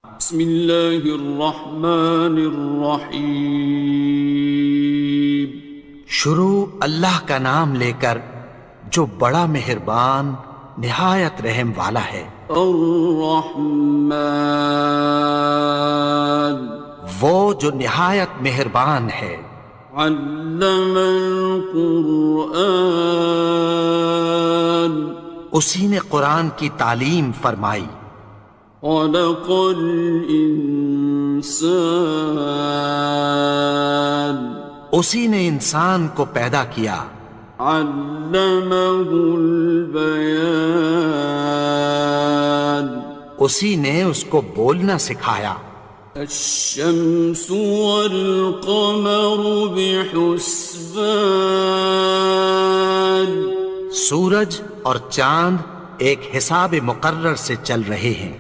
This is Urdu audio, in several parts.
بسم اللہ الرحمن الرحیم۔ شروع اللہ کا نام لے کر جو بڑا مہربان نہایت رحم والا ہے۔ الرحمن، وہ جو نہایت مہربان ہے۔ علم القرآن، اسی نے قرآن کی تعلیم فرمائی۔ خلق الانسان، اسی نے انسان کو پیدا کیا۔ علمہ البیان، اسی نے اس کو بولنا سکھایا۔ الشمس والقمر بحسبان، سورج اور چاند ایک حساب مقرر سے چل رہے ہیں۔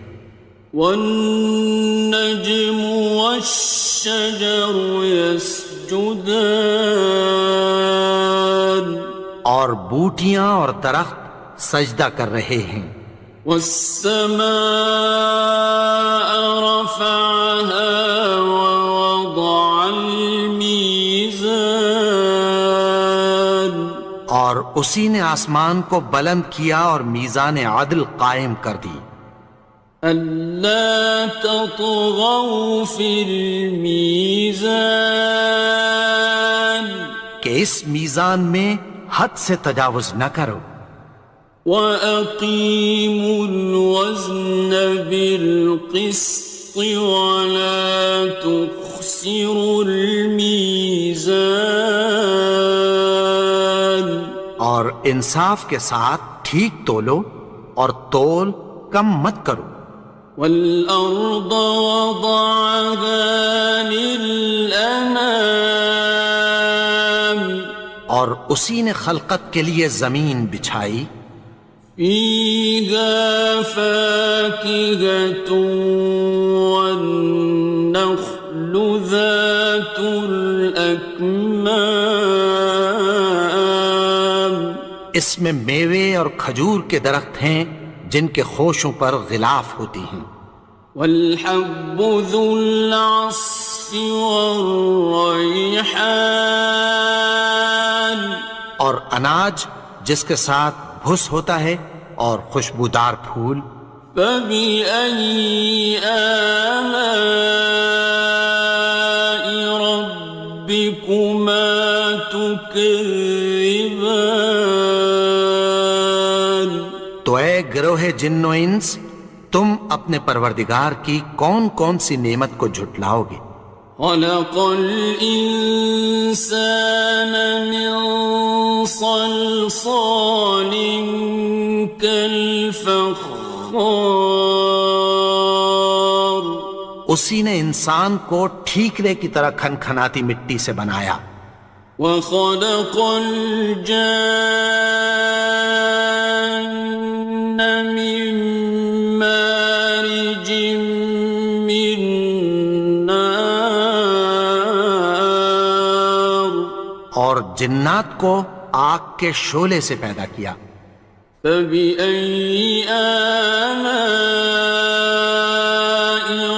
والنجم والشجر يسجدان، اور بوٹیاں اور درخت سجدہ کر رہے ہیں۔ والسماء رفعها ووضع الميزان، اور اسی نے آسمان کو بلند کیا اور میزان عدل قائم کر دی۔ ألا تطغوا في الميزان، کہ اس میزان میں حد سے تجاوز نہ کرو۔ وَأَقِيمُوا الْوَزْنَ بِالْقِسْطِ وَلَا تُخْسِرُوا الْمِيزَانَ، اور انصاف کے ساتھ ٹھیک تولو اور تول کم مت کرو۔ وَالْأَرْضَ وَضَعَهَا لِلْأَنَامِ، اور اسی نے خلقت کے لیے زمین بچھائی۔ فِيهَا فَاكِهَةٌ وَالنَّخْلُ ذَاتُ الْأَكْمَامِ، اس میں میوے اور کھجور کے درخت ہیں جن کے خوشوں پر غلاف ہوتی ہیں۔ وَالْحَبُّ ذُو الْعَصْفِ وَالرَّيْحَانِ، اور اناج جس کے ساتھ بھس ہوتا ہے اور خوشبودار پھول۔ فَبِأَيِّ آلَاءِ رَبِّكُمَا تُكَذِّبَانِ، تو اے گروہ جن و انس، تم اپنے پروردگار کی کون کون سی نعمت کو جھٹلاؤ گے؟ خَلَقَ الْإِنسَانَ مِنْ صَلْصَالٍ كَالْفَخَّارِ، اسی نے انسان کو ٹھیکرے کی طرح کھنکھناتی مٹی سے بنایا۔ وَخَلَقَ الْجَانَّ مِن مَّارِجٍ مِّن نَّارٍ، اور جنات کو آگ کے شعلے سے پیدا کیا۔ فَبِأَيِّ آلَاءِ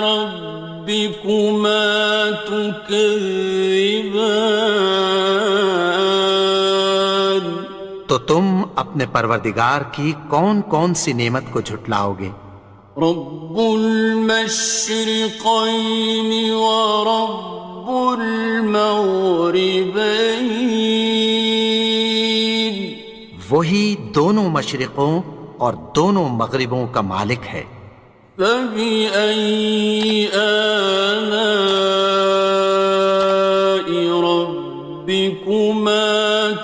رَبِّكُمَا تُكَذِّبَانِ، تو تم اپنے پروردگار کی کون کون سی نعمت کو جھٹلاؤ گے؟ رب المشرقین ورب المغربین، وہی دونوں مشرقوں اور دونوں مغربوں کا مالک ہے۔ فَبِأَيِّ آلَاءِ رَبِّكُمَا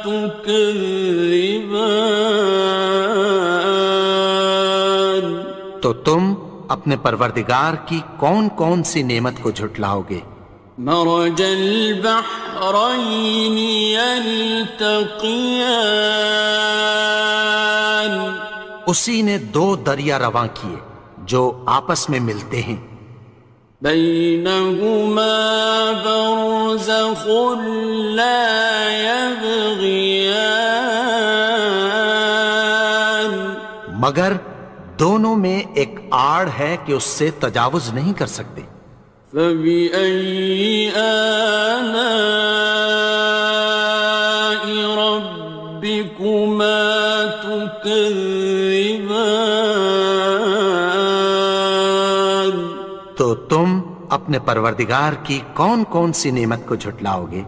تُكَذِّبَانِ، تو تم اپنے پروردگار کی کون کون سی نعمت کو جھٹلاؤ گے؟ مرج البحرین یلتقیان، اسی نے دو دریا رواں کیے جو آپس میں ملتے ہیں۔ بینہما برزخ لا یبغیان، مگر دونوں میں ایک آڑ ہے کہ اس سے تجاوز نہیں کر سکتے. فبأي آلاء ربكما تكذبان. تو تم اپنے پروردگار کی کون کون سی نعمت کو جھٹلاؤ گے؟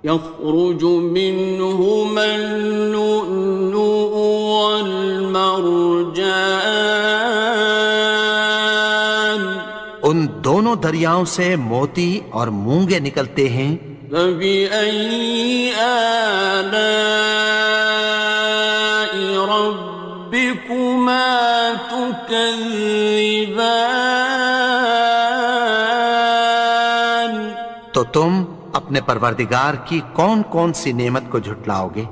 يخرج منهما اللؤلؤ والمرجان. ان دونوں دریاؤں سے موتی اور مونگے نکلتے ہیں. فبأي آلاء ربكما تكذبان. تو تم اپنے پروردگار کی کون کون سی نعمت کو جھٹلاؤ گے؟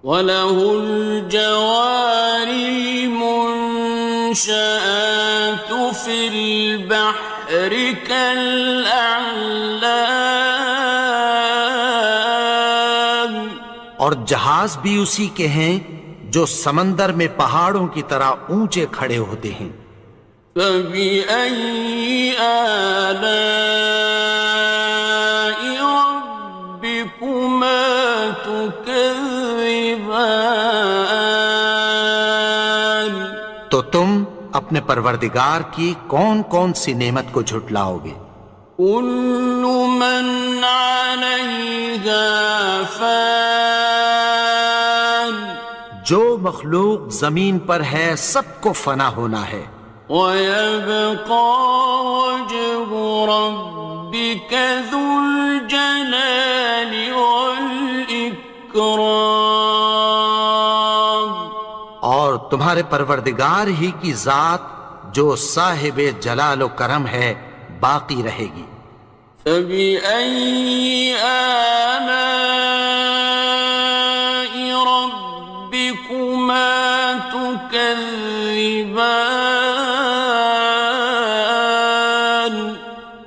وَلَهُ الْجَوَارِ الْمُنشَآتُ فِي الْبَحْرِ كَالْأَعْلَامِ. اور جہاز بھی اسی کے ہیں جو سمندر میں پہاڑوں کی طرح اونچے کھڑے ہوتے ہیں. فَبِأَيِّ آلَاءِ رَبِّكُمَا تُكَذِّبَانِ. تو تم اپنے پروردگار کی کون کون سی نعمت کو جھٹلاؤ گے؟ كُلُّ مَنْ عَلَيْهَا فَانٍ. جو مخلوق زمین پر ہے سب کو فنا ہونا ہے. وَيَبْقَى وَجْهُ رَبِّكَ ذُو الْجَلَالِ وَالْإِكْرَامِ. اور تمہارے پروردگار ہی کی ذات جو صاحب جلال و کرم ہے باقی رہے گی. فَبِأَيِّ آلَاءِ رَبِّكُمَا تُكَذِّبَانِ.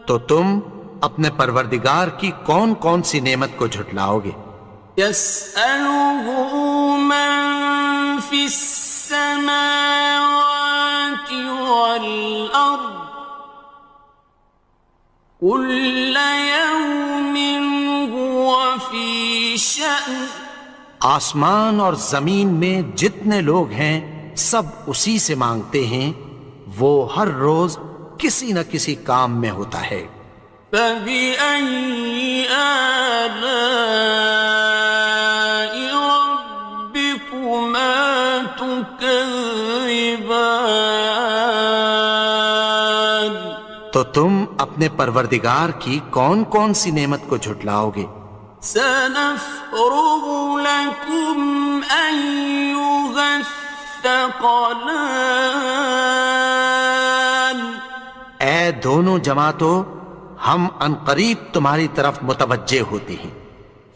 تو تم اپنے پروردگار کی کون کون سی نعمت کو جھٹلاؤ گے؟ يَسْأَلُهُ مَن فِي السَّمَاوَاتِ وَالْأَرْضِ كُلَّ يَوْمٍ هُوَ فِي شَأْنٍ. آسمان اور زمین میں جتنے لوگ ہیں سب اسی سے مانگتے ہیں، وہ ہر روز کسی نہ کسی کام میں ہوتا ہے. فَبِأَيِّ آلَاءِ رَبِّكُمَا تُكَذِّبَانِ. تو تم اپنے پروردگار کی کون کون سی نعمت کو جھٹلاؤ گے؟ سَنَفْرُغُ لَكُمْ أَيُّهَ الثَّقَلَانِ. اے دونوں جماعتوں، ہم عنقریب تمہاری طرف متوجہ ہوتے ہیں.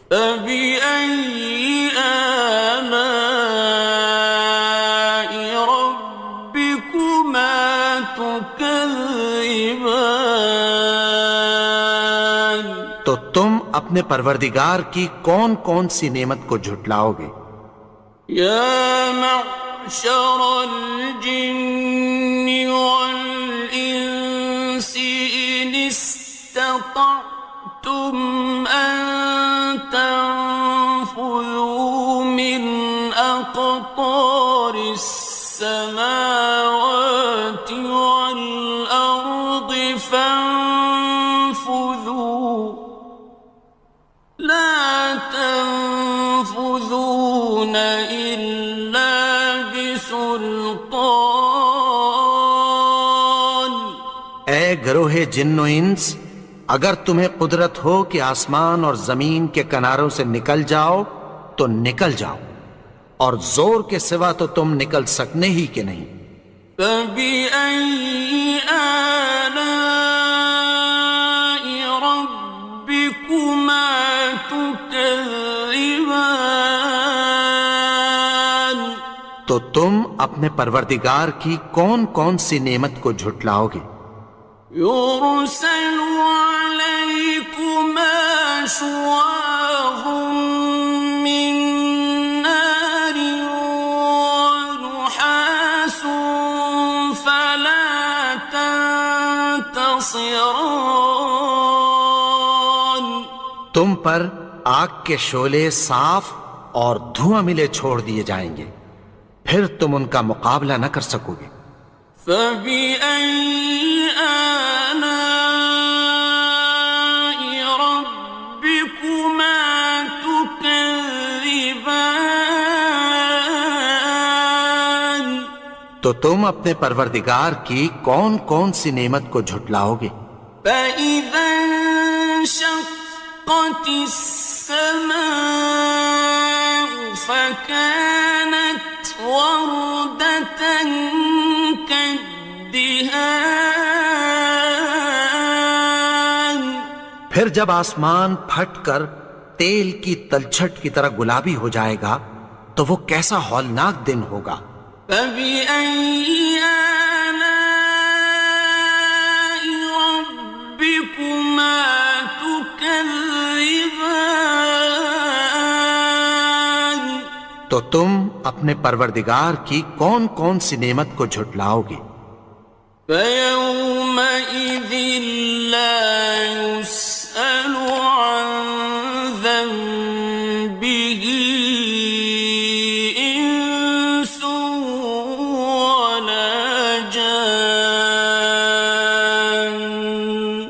فَبِأَيِّ آلَاءِ رَبِّكُمَا تُكَذِّبَانِ. تو تم اپنے پروردگار کی کون کون سی نعمت کو جھٹلاؤ گے؟ يَا مَعْشَرَ الْجِنِّ وَالْإِنسِ إِنِ اسْتَطَعْتُمْ أَن تَنفُذُوا مِنْ أَقْطَارِ السَّمَاوَاتِ وَالْأَرْضِ فَانفُذُوا لَا تَنفُذُونَ إِلَّا بِسُلْطَانٍ. اے گروہ جن و انس، اگر تمہیں قدرت ہو کہ آسمان اور زمین کے کناروں سے نکل جاؤ تو نکل جاؤ، اور زور کے سوا تو تم نکل سکنے ہی کہ نہیں. فَبِأَيِّ آلَاءِ رَبِّكُمَا تُكَذِّبَانِ. تو تم اپنے پروردگار کی کون کون سی نعمت کو جھٹلاؤ گے؟ يُرْسَلُ عَلَيْكُمَا شُوَاظٌ مِّن نَّارٍ وَنُحَاسٌ خاصران. تم پر آگ کے شعلے صاف اور دھواں ملے چھوڑ دیے جائیں گے، پھر تم ان کا مقابلہ نہ کر سکو گے۔ فَبِأَيِّ آلَاءِ رَبِّكُمَا تُكَذِّبَانِ. تو تم اپنے پروردگار کی کون کون سی نعمت کو جھٹلاؤ گے؟ فَإِذَا انشَقَّتِ السَّمَاءُ فَكَانَتْ وَرْدَةً كَالدِّهَانِ. پھر جب آسمان پھٹ کر تیل کی تلچھٹ کی طرح گلابی ہو جائے گا تو وہ کیسا ہولناک دن ہوگا۔ فَبِأَيِّ آلَاءِ رَبِّكُمَا تُكَذِّبَانِ. تو تم اپنے پروردگار کی کون کون سی نعمت کو جھٹلاؤ گے؟ فَيَوْمَئِذٍ لَا يُسْأَلُ عَنْ ذَنبِهِ إِنسٌ وَلَا جَانٌ.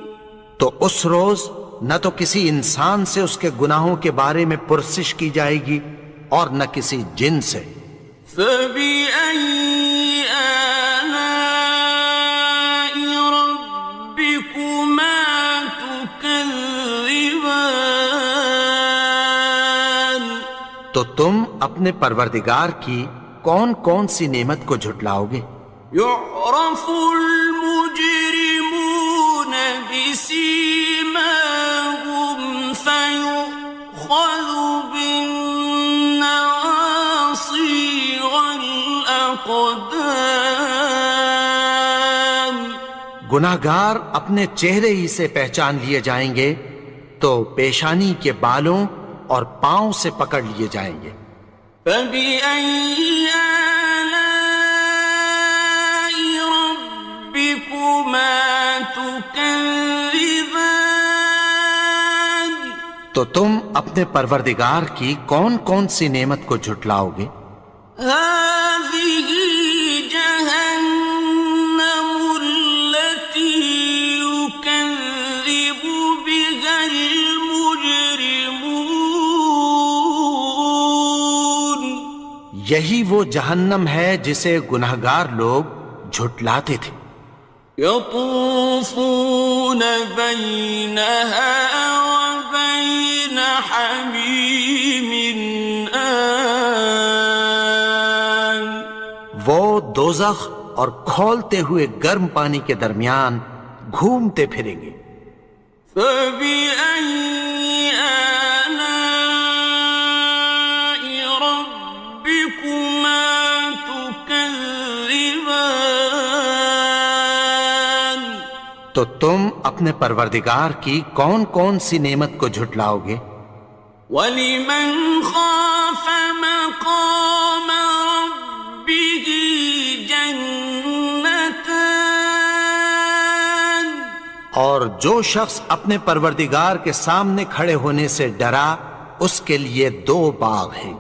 تو اس روز نہ تو کسی انسان سے اس کے گناہوں کے بارے میں پرسش کی جائے گی اور نہ کسی جن سے۔ فَبِأَيِّ آلَاءِ رَبِّكُمَا تُكَذِّبَانِ. تو تم اپنے پروردگار کی کون کون سی نعمت کو جھٹلاؤ گے؟ يُعْرَفُ الْمُجْرِمُونَ بِسِيمَاهُمْ فَيُؤْخَذُ بِالنَّوَاصِي وَالْأَقْدَامِ. گناہگار اپنے چہرے ہی سے پہچان لیے جائیں گے تو پیشانی کے بالوں اور پاؤں سے پکڑ لیے جائیں گے۔ فَبِأَيِّ آلَاءِ رَبِّكُمَا تُكَذِّبَانِ. تو تم اپنے پروردگار کی کون کون سی نعمت کو جھٹلاؤ گے؟ هَٰذِهِ جَهَنَّمُ الَّتِي يُكَذِّبُ بِهَا الْمُجْرِمُونَ. یہی وہ جہنم ہے جسے گناہگار لوگ جھٹلاتے تھے۔ يَطُوفُونَ بَيْنَهَا وَبَيْنَ حَمِيمٍ آنٍ. وہ دوزخ اور کھولتے ہوئے گرم پانی کے درمیان گھومتے پھریں گے۔ فَبِأَيِّ آلَاءِ رَبِّكُمَا تُكَذِّبَانِ. تو تم اپنے پروردگار کی کون کون سی نعمت کو جھٹلاؤ گے؟ وَلِمَنْ خَافَ مَقَامَ رَبِّهِ جَنَّتَانِ. اور جو شخص اپنے پروردگار کے سامنے کھڑے ہونے سے ڈرا اس کے لیے دو باغ ہیں۔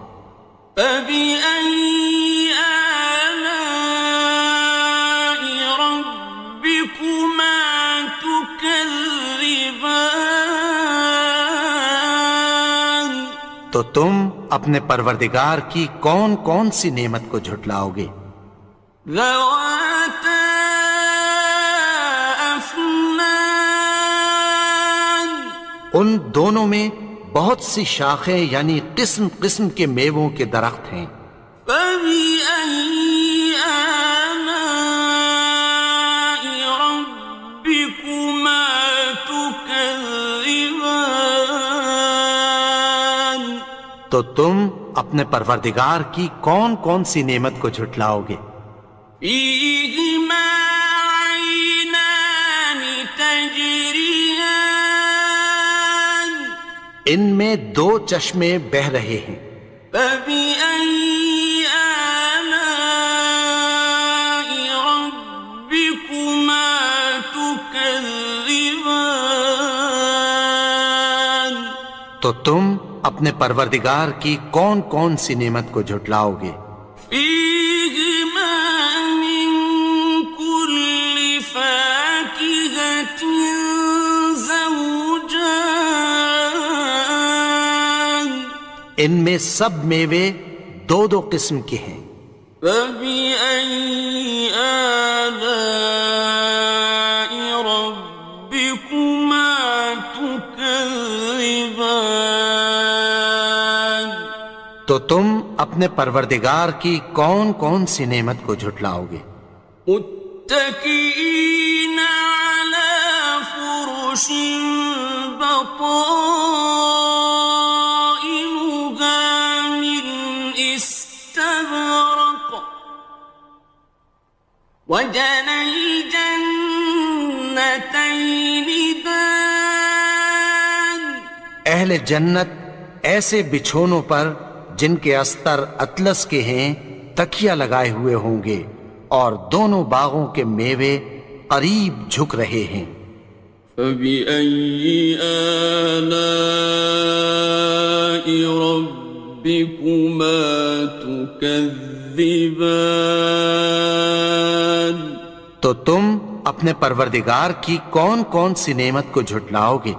فَبِأَيِّ آلَاءِ رَبِّكُمَا تُكَذِّبَانِ. تو تم اپنے پروردگار کی کون کون سی نعمت کو جھٹلاؤ گے؟ ذَوَاتَا أَفْنَانٍ. ان دونوں میں بہت سی شاخیں یعنی قسم قسم کے میووں کے درخت ہیں۔ فَبِأَيِّ آلَاءِ رَبِّكُمَا تُكَذِّبَانِ. تو تم اپنے پروردگار کی کون کون سی نعمت کو جھٹلاؤ گے؟ فِيهِمَا عَيْنَانِ تَجْرِيَانِ. ان میں دو چشمے بہہ رہے ہیں۔ فَبِأَيِّ آلَاءِ رَبِّكُمَا تُكَذِّبَانِ. تكذبان تو تم اپنے پروردگار کی کون کون سی نعمت کو جھٹلاؤ گے؟ فيهما من كل فاكهة زوجان ان میں سب میوے دو دو قسم کے ہیں۔ فبأي آلاء ربكما تكذبان تو تم اپنے پروردگار کی کون کون سی نعمت کو جھٹلاؤ گے؟ متكئين على فرش بطائنها من استبرق وجنى الجنتين دان اہل جنت ایسے بچھونوں پر جن کے استر اطلس کے ہیں تکیہ لگائے ہوئے ہوں گے، اور دونوں باغوں کے میوے قریب جھک رہے ہیں۔ فبأي آلاء ربكما تكذبان تو تم اپنے پروردگار کی کون کون سی نعمت کو جھٹلاؤ گے؟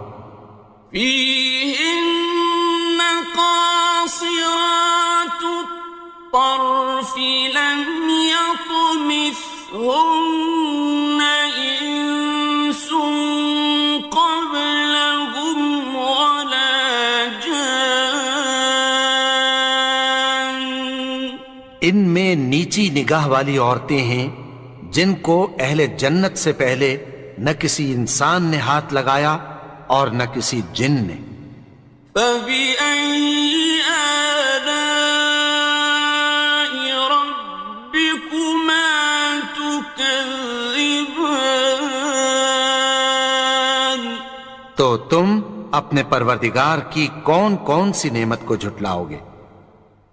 فيهن قاصرات الطرف لم يطمثهن إنس قبلهم ولا جان ان میں نیچی نگاہ والی عورتیں ہیں جن کو اہل جنت سے پہلے نہ کسی انسان نے ہاتھ لگایا اور نہ کسی جن نے۔ فبأي آلاء ربكما تكذبان تو تم اپنے پروردگار کی کون کون سی نعمت کو جھٹلاؤ گے؟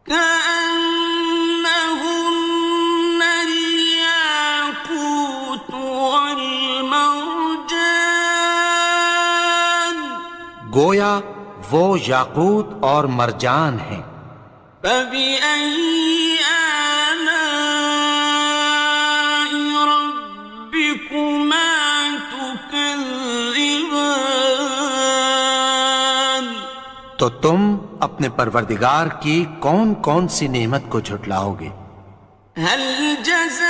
كأنهن الياقوت والمرجان گویا وہ یاقوت اور مرجان ہیں۔ فبأي آلاء ربكما تكذبان تو تم اپنے پروردگار کی کون کون سی نعمت کو جھٹلاؤ گے؟ هل جزاء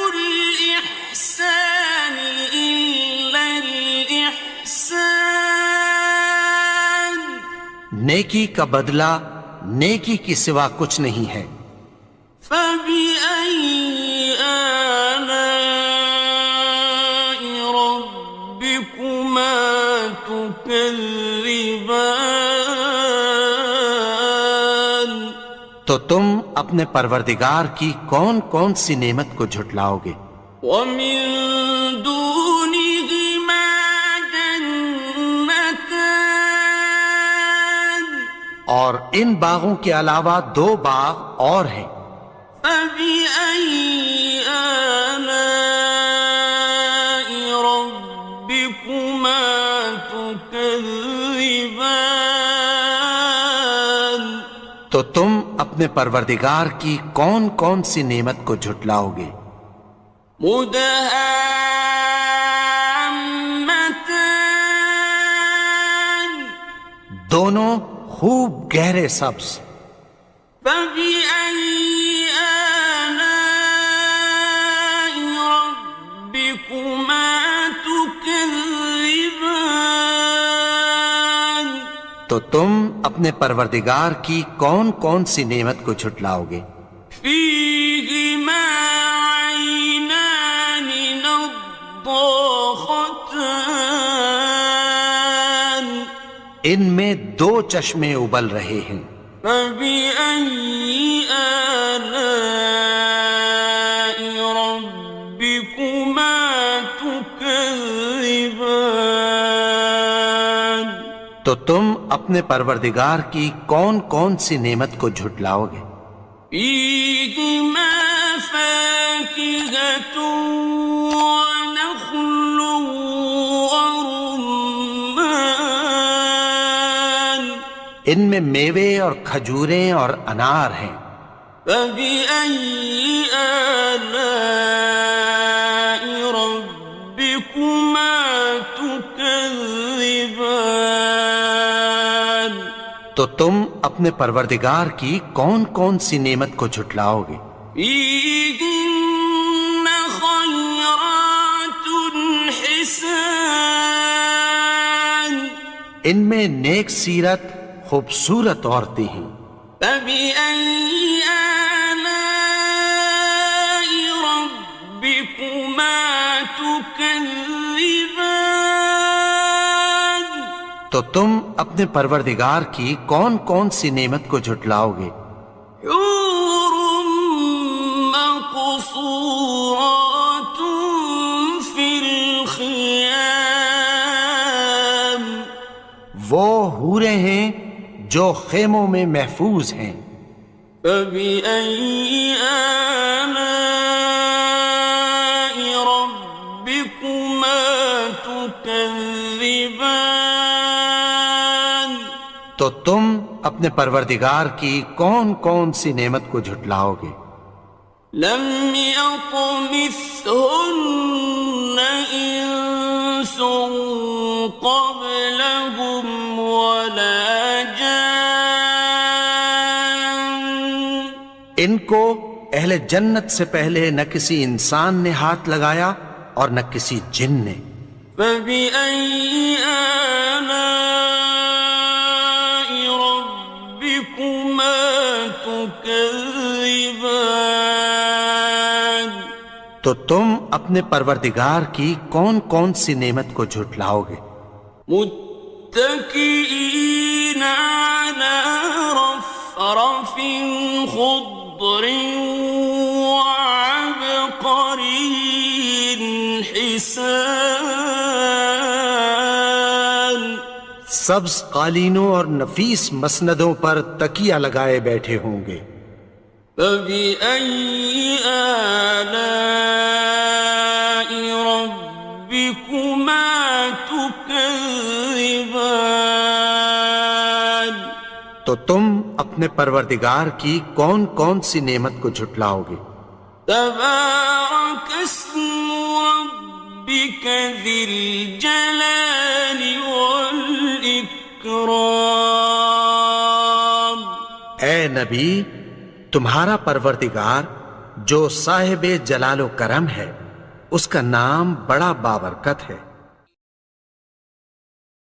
الإحسان إلا الإحسان نیکی کا بدلہ نیکی کی سوا کچھ نہیں ہے۔ فبأي آلاء ربكما تكذبان تو تم اپنے پروردگار کی کون کون سی نعمت کو جھٹلاؤ گے؟ ومن دونهما جنتان اور ان باغوں کے علاوہ دو باغ اور ہیں۔ فبأي آلاء ربكما تكذبان تو تم اپنے پروردگار کی کون کون سی نعمت کو جھٹلاؤ گے؟ مدهامتان دونوں خوب گہرے سبز۔ فبأي آلاء ربكما تكذبان تو تم اپنے پروردگار کی کون کون سی نعمت کو جھٹلاؤ گے؟ فيهما عينان نضاختان ان میں دو چشمے ابل رہے ہیں۔ فبأي آلاء ربكما تكذبان تو تم اپنے پروردگار کی کون کون سی نعمت کو جھٹلاؤ گے؟ فيهما فاكهة ونخل ان میں میوے اور کھجوریں اور انار ہیں۔ فبأي آلاء ربكما تكذبان؟ تو تم اپنے پروردگار کی کون کون سی نعمت کو جھٹلاؤ گے؟ فيهن خيرات حسان، ان میں نیک سیرت خوبصورت عورتیں ہیں۔ فبأي آلاء ربكما تكذبان؟ تو تم اپنے پروردگار کی کون کون سی نعمت کو جھٹلاؤ گے؟ حور مقصورات في الخيام، وہ حوریں ہیں جو خیموں میں محفوظ ہیں۔ فبأي آلاء ربكما تكذبان؟ تو تم اپنے پروردگار کی کون کون سی نعمت کو جھٹلاؤ گے؟ لم يطمثهن إنس قبلهم ولا جان، ان کو اہل جنت سے پہلے نہ کسی انسان نے ہاتھ لگایا اور نہ کسی جن نے۔ فبأي آلاء ربكما تكذبان؟ تو تم اپنے پروردگار کی کون کون سی نعمت کو جھٹلاؤ گے؟ متكئين على رفرف خضر وعبقري حسان، سبز قالینوں اور نفیس مسندوں پر تکیہ لگائے بیٹھے ہوں گے۔ فبأي آلاء ربكما تكذبان؟ تو تم اپنے پروردگار کی کون کون سی نعمت کو جھٹلاؤ گے؟ تبارك اسم ربك ذي الجلال والإكرام۔ اے نبی، تمہارا پروردگار جو صاحب جلال و کرم ہے، اس کا نام بڑا بابرکت ہے۔